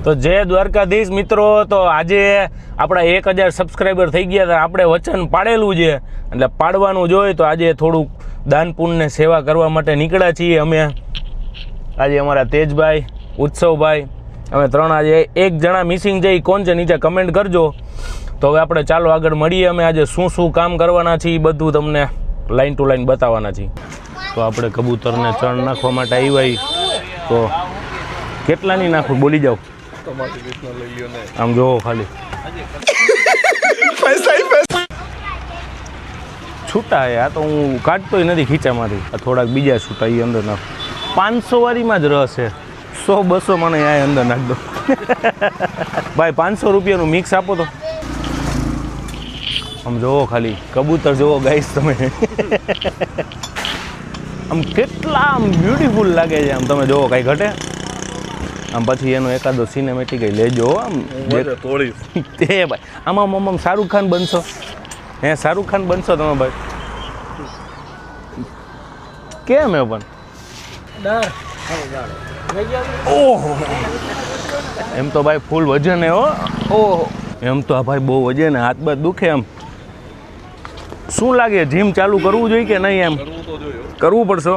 તો જય દ્વારકાધીશ મિત્રો. તો આજે આપણા 1000 સબસ્ક્રાઈબર થઈ ગયા હતા. આપણે વચન પાડેલું છે એટલે પાડવાનું જોઈએ. તો આજે થોડુંક દાન પુણ્ય સેવા કરવા માટે નીકળ્યા છીએ અમે. આજે અમારા તેજભાઈ, ઉત્સવભાઈ, અમે ત્રણ આજે એક જણા મિસિંગ છે. એ કોણ છે નીચે કમેન્ટ કરજો. તો હવે આપણે ચાલો આગળ મળીએ. અમે આજે શું શું કામ કરવાના છીએ બધું તમને લાઈન ટુ લાઈન બતાવવાના છીએ. તો આપણે કબૂતરને ચણ નાખવા માટે આવ્યા. તો કેટલાની નાખું બોલી જાઓ. આમ જોવો ખાલી છૂટા આ તો હું કાઢતોય નથી ખીચામાંથી. થોડાક બીજા છૂટા એ અંદર નાખું. 500 વાળીમાં જ રસ છે. 100-200 મને આ અંદર નાખ દો ભાઈ. 500 રૂપિયાનું મિક્સ આપો તો. આમ જોવો ખાલી કબૂતર જોવો ગાઈસ તમે. આમ કેટલા આમ બ્યુટીફુલ લાગે છે. આમ તમે જોવો કાંઈ ઘટે. આમ પછી એનો એકાદો સિનેમેટિક લેજો. આમ તે ભાઈ આમાં શાહરુખ ખાન બનશો. હે શાહરુખ ખાન બનશો તમે ભાઈ. કેમ હે પણ ઓહો એમ તો ભાઈ ફૂલ વજન હે. ઓહો એમ તો આ ભાઈ બહુ વજન હે. હાથ બાથ દુખે. એમ શું લાગે જીમ ચાલુ કરવું જોઈએ કે નહીં? એમ કરવું પડશે.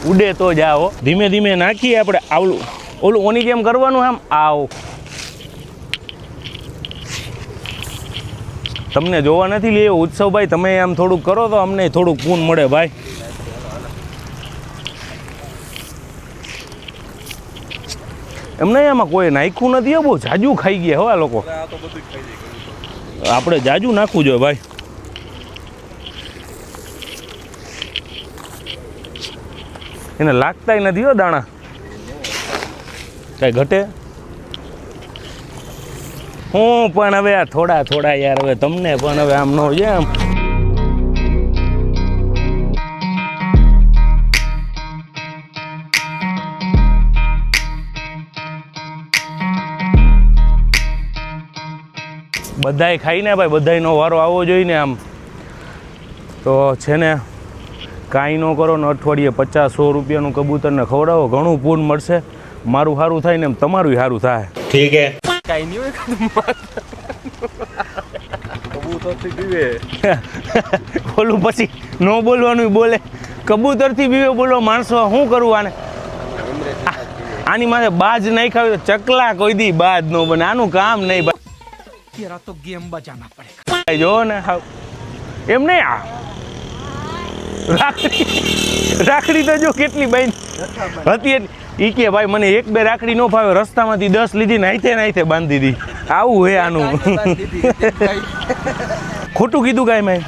ઉડે તો જાઓ. ધીમે ધીમે નાખીએ આપણે. આવલું ઓલું ઓની જેમ કરવાનું. આમ આવ તમને જોવા નથી લે ઉત્સવભાઈ. તમે આમ થોડુંક કરો તો અમને થોડુંક પૂન મળે ભાઈ. એમને એમાં કોઈ નાખ્યું નથી. બહુ જાજુ ખાઈ ગયા હવે લોકો. આપણે જાજુ નાખવું જોઈએ ભાઈ. એને લાગતાય નથી હો દાણા. કાંઈ ઘટે હું પણ હવે આ થોડા થોડા યાર. હવે તમને પણ હવે આમ ન હોય. આમ બધાય ખાઈને ભાઈ બધાયનો વારો આવવો જોઈએ ને. આમ તો છે ને કાંઈ ન કરો ને અઠવાડિયે 50-100 રૂપિયાનું કબૂતરને ખવડાવો. ઘણું પૂન મળશે. મારું સારું થાય ને એમ તમારું સારું થાય. ઠીક હે. કાંઈ નહીં હોય કબૂતરથી બીવે. બોલું પછી ન બોલવાનું બોલે. કબૂતરથી બીવે બોલો માણસો. શું કરવું આને? આની માથે બાજ નાખ્યા તો ચકલા કોઈ દી બાજ ન બને. આનું કામ નહીં ભાઈ. તો ગેમ બચાવના પડે. જો ને એમ નહીં. આ રાખડી તો જો કેટલી બાઈ હતી. ઈ કે ભાઈ મને 1-2 રાખડી ન ફાવે. રસ્તામાંથી 10 લીધી ને નાઈથે બાંધી દીધી. આવું હે આનું. ખોટું કીધું કાંઈ મેં?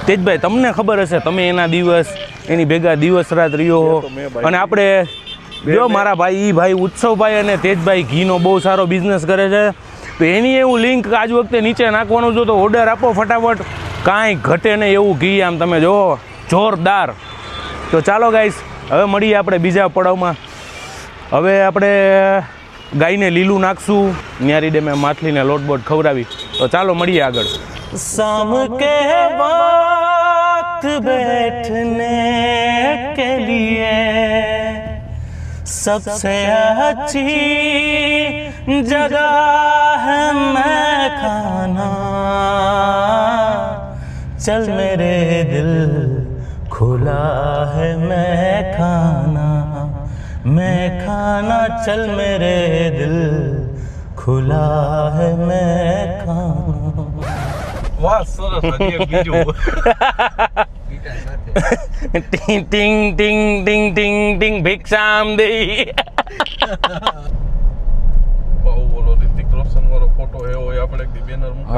તેજભાઈ તમને ખબર હશે. તમે એના દિવસ એની ભેગા દિવસ રાત રહ્યો હો. અને આપણે જો મારા ભાઈ ભાઈ ઉત્સવભાઈ અને તેજભાઈ ઘીનો બહુ સારો બિઝનેસ કરે છે. તો એની એવું લિંક આજ વખતે નીચે નાખવાનું જો. તો ઓર્ડર આપો ફટાફટ. કાંઈ ઘટે નહીં એવું ઘી. આમ તમે જોવો જોરદાર. તો ચાલો ગાઈસ હવે મળીએ આપણે બીજા પડાવમાં. હવે આપણે ગાયને લીલું નાખશું. ન્યારી ડેમે માછલીને લોટ બોટ ખવડાવી. તો ચાલો મળીએ આગળ. શામ કે વક્ત બેઠને કે લીએ સબસે अच्छी जगह है मैं खाना. चल मेरे दिल खुला है मैं खाना चल मेरे दिल खुला है मैं खाना. વાહ સરસ. બીજું ટિંગ ટિંગ ટિંગ ટિંગ ટિંગ ટિંગ ભિક્ષામ દે.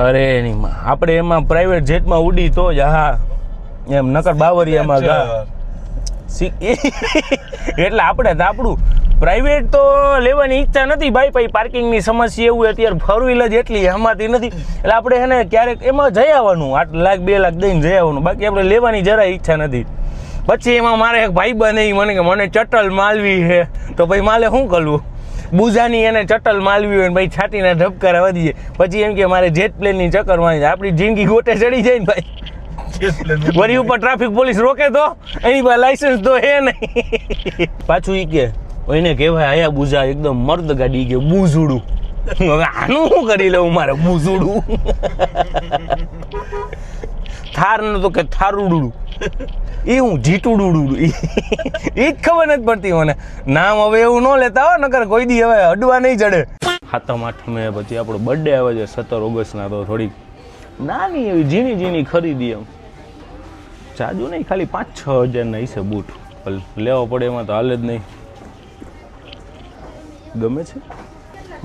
અરે નહીં આપણે એમાં પ્રાઇવેટ જેટમાં ઉડી તો જ. હા એમ નકર બાવરિયામાં ગા. એટલે આપણે તો આપણું પ્રાઇવેટ તો લેવાની ઈચ્છા નથી ભાઈ. પછી પાર્કિંગની સમસ્યા એવું અત્યારે ફોર વ્હીલર જેટલી હમાતી નથી. એટલે આપણે એને ક્યારેક એમાં જઈ આવવાનું. 8 લાખ 2 લાખ દઈને જઈ આવવાનું. બાકી આપણે લેવાની જરાય ઈચ્છા નથી. પછી એમાં મારે એક ભાઈ બને મને કે મને ચટલ માલવી છે. તો ભાઈ માલે શું કરવું? બુઝાની એને ચટલ માલવી હોય ને ભાઈ છાતીના ધબકારા વધી જાય પછી એમ કે મારે જેટ પ્લેનની ચક્કર મારી જાય આપણી જિંદગી ગોટે ચડી જાય ને ભાઈ વળી ઉપર ટ્રાફિક પોલીસ રોકે તો એની પાસે લાયસન્સ તો હે નહીં પાછું ઈ કે એને કહેવાય આયા બુઝા એકદમ મર્દ ગાડી કે બુઝુડું હવે આનું શું કરી લઉં મારે બુઝુડું થાર ન તો કે થારુડું એ હું જીટુડું એ જ ખબર નથી પડતી મને નામ હવે એવું ન લેતા હો નકર કોઈ દી હવે અડવા નહીં ચડે સાતમ આઠમે પછી આપણો બર્થડે આવે છે 17 ઓગસ્ટના તો થોડીક નાની એવી ઝીણી ખરીદી એમ જાજુ નહીં ખાલી 5-6 હજારના હશે બૂટ લેવા પડે એમાં તો હાલે જ નહીં ગમે છે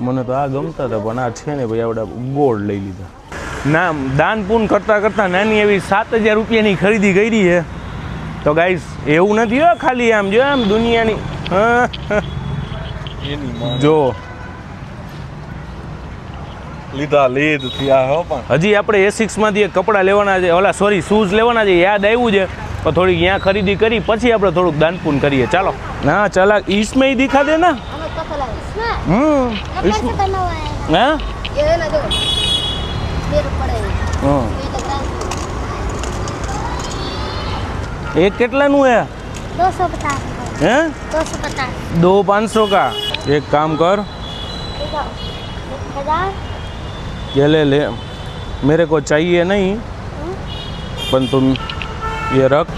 મને તો આ ગમતા હતા પણ આ છે ને ભાઈ આપણે ગોળ લઈ લીધા ના દાન પૂન કરતાં નાની એવી 7,000 રૂપિયાની ખરીદી કરી છે તો ગાઈસ એવું નથી હો ખાલી આમ જો આમ દુનિયાની જો લીધા લીધ થયા હો પણ હજી આપણે A6 માંથી કપડાં લેવાના છે ઓલા સોરી શૂઝ લેવાના છે યાદ આવ્યું છે તો થોડીક અહીંયા ખરીદી કરી પછી આપણે થોડુંક દાન પૂન કરીએ ચાલો ના ચલા इसमें ही दिखा देना हाँ एक કેટલાનું है 250 हैं 250 दो 500 का एक काम कर 1000 ये ले मेरे को चाहिए नहीं પણ तुम ये रख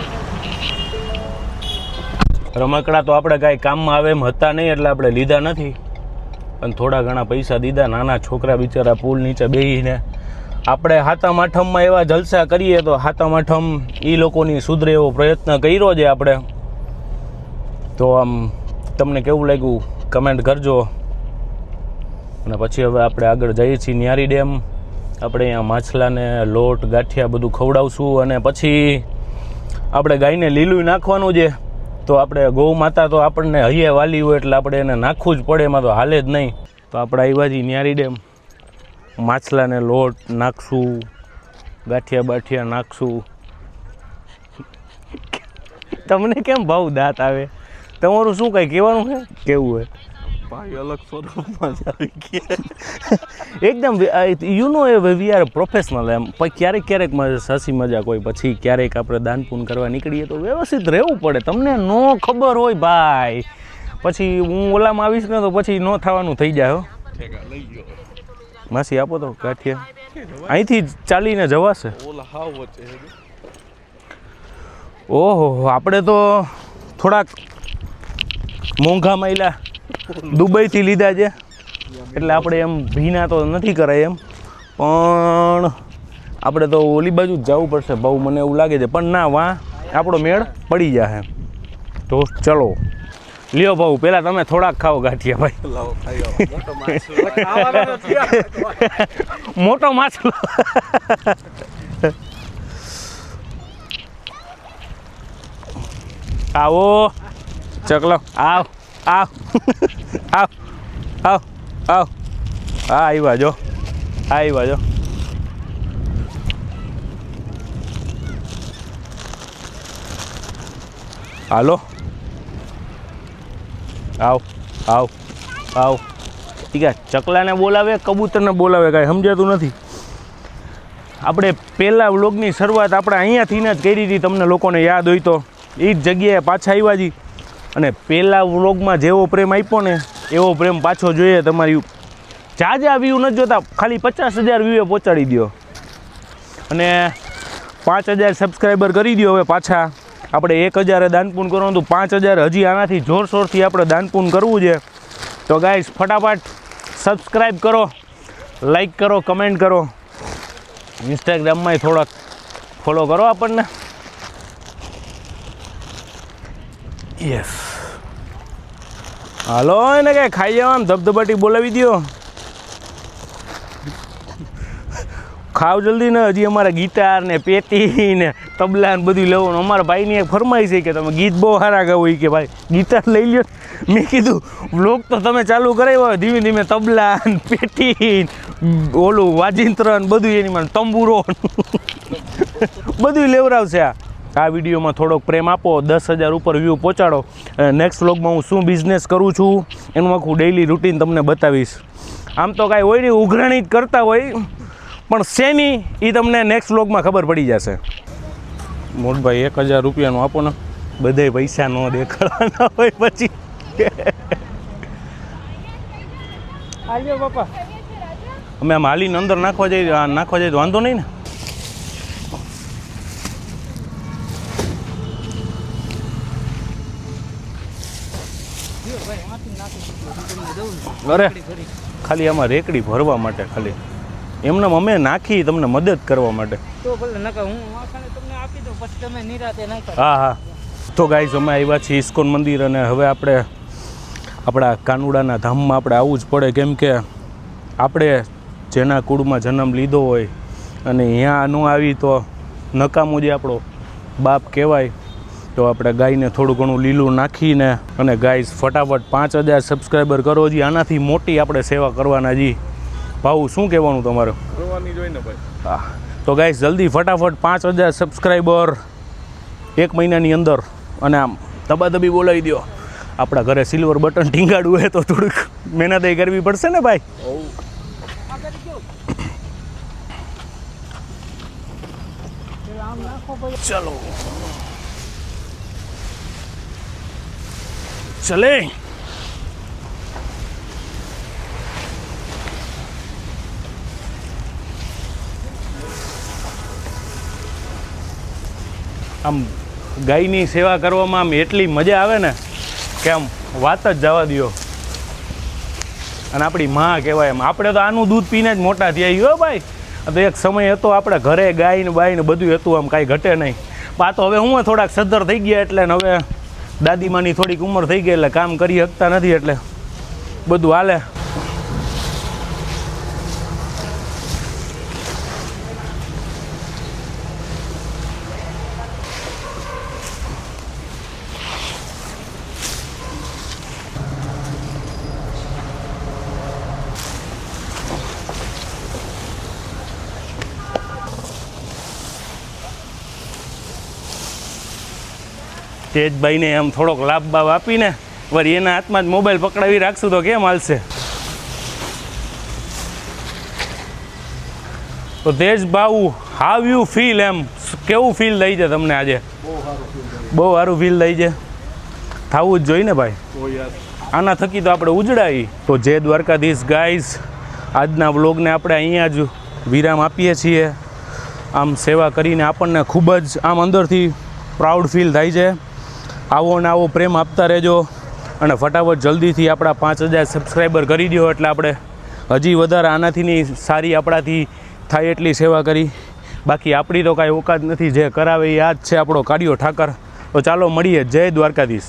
રમકડા તો આપણે કાંઈ કામમાં આવે એમ હતા નહીં એટલે આપણે લીધા નથી પણ થોડા ઘણા પૈસા દીધા નાના છોકરા બિચારા પુલ નીચે બેસીને આપણે હાતમ આઠમમાં એવા જલસા કરીએ તો હાતમ આઠમ એ લોકોની સુધરે એવો પ્રયત્ન કર્યો છે આપણે તો આમ તમને કેવું લાગ્યું કમેન્ટ કરજો અને પછી હવે આપણે આગળ જઈએ છીએ ન્યારી ડેમ આપણે અહીંયા માછલાને લોટ ગાંઠિયા બધું ખવડાવશું અને પછી આપણે ગાયને લીલું નાખવાનું છે તો આપણે ગૌ માતા તો આપણને હૈયે વાલી હોય એટલે આપણે એને નાખવું જ પડે એમાં તો હાલે જ નહીં તો આપણે આવ્યા છીએ ન્યારી ડેમ માછલાને લોટ નાખશું ગાંઠિયા બાઠિયા નાખશું તમને કેમ ભાવ દાંત આવે તમારું શું કંઈ કહેવાનું છે કેવું હોય ભાઈ અલગ સ્વરૂપમાં જ આવી ગયા એકદમ યુ નો એ વી આર પ્રોફેશનલ એમ પછી ક્યારેક હસી મજાક હોય પછી ક્યારેક આપણે દાન પૂન કરવા નીકળીએ તો વ્યવસ્થિત રહેવું પડે તમને નો ખબર હોય ભાઈ પછી હું ઓલામાં આવીશ ને તો પછી નો થવાનું થઈ જાય હો લઈ ગયો માસી આપો તો ગાંઠિયા અહીંથી ચાલીને જવાશે ઓલા હાવ વચ્ચે ઓહો આપણે તો થોડાક મોંઘા માયલા દુબઈથી લીધા છે એટલે આપણે એમ ભીના તો નથી કરાય એમ પણ આપણે તો ઓલી બાજુ જ જવું પડશે ભાવ મને એવું લાગે છે પણ ના વાં આપણો મેળ પડી જશે તો ચલો લ્યો ભાવ પહેલાં તમે થોડાક ખાઓ ગાંઠિયા ભાઈ લાવો ખાઈ આવો મોટો માછલો આવો ચકલો આવ આવ આવ આવ આવ હા આવ્યા જો આવ્યા જો હાલો આવ આવ આવ ઠીક છે ચકલાને બોલાવે કબૂતરને બોલાવે કાંઈ સમજાતું નથી આપણે પહેલાં વ્લોગની શરૂઆત આપણે અહીંયાથી જ કરી હતી તમને લોકોને યાદ હોય તો એ જ જગ્યાએ પાછા આવ્યા છીએ અને પહેલાં વ્લોગમાં જેવો પ્રેમ આપ્યો ને એવો પ્રેમ પાછો જોઈએ તમારી જાજા વ્યૂ નથી જોતા ખાલી 50,000 વ્યૂએ પહોંચાડી દો અને 5,000 સબસ્ક્રાઈબર કરી દો હવે પાછા આપણે 1,000 દાનપૂન કરવાનું હતું 5,000 હજી આનાથી જોરશોરથી આપણે દાનપૂન કરવું છે તો ગાઈસ ફટાફટ સબસ્ક્રાઈબ કરો લાઈક કરો કમેન્ટ કરો ઇન્સ્ટાગ્રામમાં થોડાક ફોલો કરો આપણને યસ હાલો એને કાંઈ ખાઈ જવાનું ધબધબાટી બોલાવી દો ખાવ જલ્દી ને હજી અમારા ગિટાર ને પેટી ને તબલા ને બધું લેવાનું અમારા ભાઈની એક ફરમાઈ છે કે તમે ગીત બહુ સારા ગાવો કે ભાઈ ગિટાર લઈ લ્યો મેં કીધું વ્લોગ તો તમે ચાલુ કરાવ્યો ધીમે ધીમે તબલા ને પેટી ઓલું વાજિંત્ર ને બધું એની મને તંબુરો બધું લેવરાવશે આ આ વિડીયોમાં થોડોક પ્રેમ આપો, 10,000 ઉપર વ્યૂ પહોંચાડો. અને નેક્સ્ટ વ્લોગમાં હું શું બિઝનેસ કરું છું એનું આખું ડેઇલી રૂટીન તમને બતાવીશ. આમ તો કાંઈ હોય નહીં, ઉઘરાણી જ કરતા હોય, પણ શેની એ તમને નેક્સ્ટ વ્લોગમાં ખબર પડી જશે. મોટભાઈ 1,000 રૂપિયાનું આપો ને, બધાય પૈસા ન દેખાડવાના હોય પછી. અમે આમ હાલીને અંદર નાખવા જઈએ તો વાંધો નહીં ને. અરે ખાલી આમાં રેકડી ભરવા માટે, ખાલી એમને અમે નાખી તમને મદદ કરવા માટે. હા હા. તો ગાઈઝ અમે આવ્યા છીએ ઇસ્કોન મંદિર, અને હવે આપણે આપણા કાનુડાના ધામમાં આપણે આવવું જ પડે, કેમ કે આપણે જેના કુળમાં જન્મ લીધો હોય અને અહીંયા ન આવી તો નકામું જે આપણો બાપ કહેવાય. તો આપણે ગાયને થોડું ઘણું લીલું નાખીને, અને ગાઈઝ ફટાફટ 5,000 સબસ્ક્રાઈબર કરો જી. આનાથી મોટી આપણે સેવા કરવાના જી. ભાऊ શું કહેવાનું તમારે? કરવાની જોઈ ને ભાઈ. હા, તો ગાઈઝ જલ્દી ફટાફટ 5,000 સબસ્ક્રાઈબર 1 મહિનાની અંદર, અને આમ દબાદબી બોલાવી દો. આપણા ઘરે સિલ્વર બટન ટીંગાડવું હોય તો થોડુંક મહેનત કરવી પડશે ને ભાઈ. ચલો ચલે. આમ ગાયની સેવા કરવામાં આમ એટલી મજા આવે ને કે આમ વાત જ જવા દ્યો. અને આપણી માં કહેવાય એમ. આપણે તો આનું દૂધ પીને જ મોટા થયા હો ભાઈ. તો એક સમય હતો આપણે ઘરે ગાય ને બાય ને બધું હતું, આમ કાંઈ ઘટે નહીં. પણ આ તો હવે હું થોડાક સદ્ધર થઈ ગયા એટલે ને હવે દાદીમાની થોડીક ઉંમર થઈ ગઈ એટલે કામ કરી શકતા નથી, એટલે બધું હાલે. તેજભાઈને આમ થોડોક લાભ બાબ આપીને વળી એના હાથમાં જ મોબાઈલ પકડાવી રાખશું તો કેમ હાલશે? તો તેજભાઉ, હાવ યુ ફીલ, એમ કેવું ફીલ થઈ છે તમને આજે? બહુ સારું ફીલ થઈ છે. થવું જ જોઈએ ને ભાઈ, આના થકી તો આપણે ઉજળાવી. તો જય દ્વારકાધીશ ગાઈઝ, આજના વ્લોગને આપણે અહીંયા જ વિરામ આપીએ છીએ. આમ સેવા કરીને આપણને ખૂબ જ આમ અંદરથી પ્રાઉડ ફીલ થાય છે. આવો ને આવો પ્રેમ આપતા રહેજો, અને ફટાફટ જલ્દીથી આપણા 5,000 સબસ્ક્રાઈબર કરી દો, એટલે આપણે હજી વધારે આનાથીની સારી આપણાથી થાય એટલી સેવા કરી. બાકી આપણી તો કાંઈ ઓકાત નથી, જે કરાવે એ આ જ છે આપણો કાળિયો ઠાકર. તો ચાલો મળીએ. જય દ્વારકાધીશ.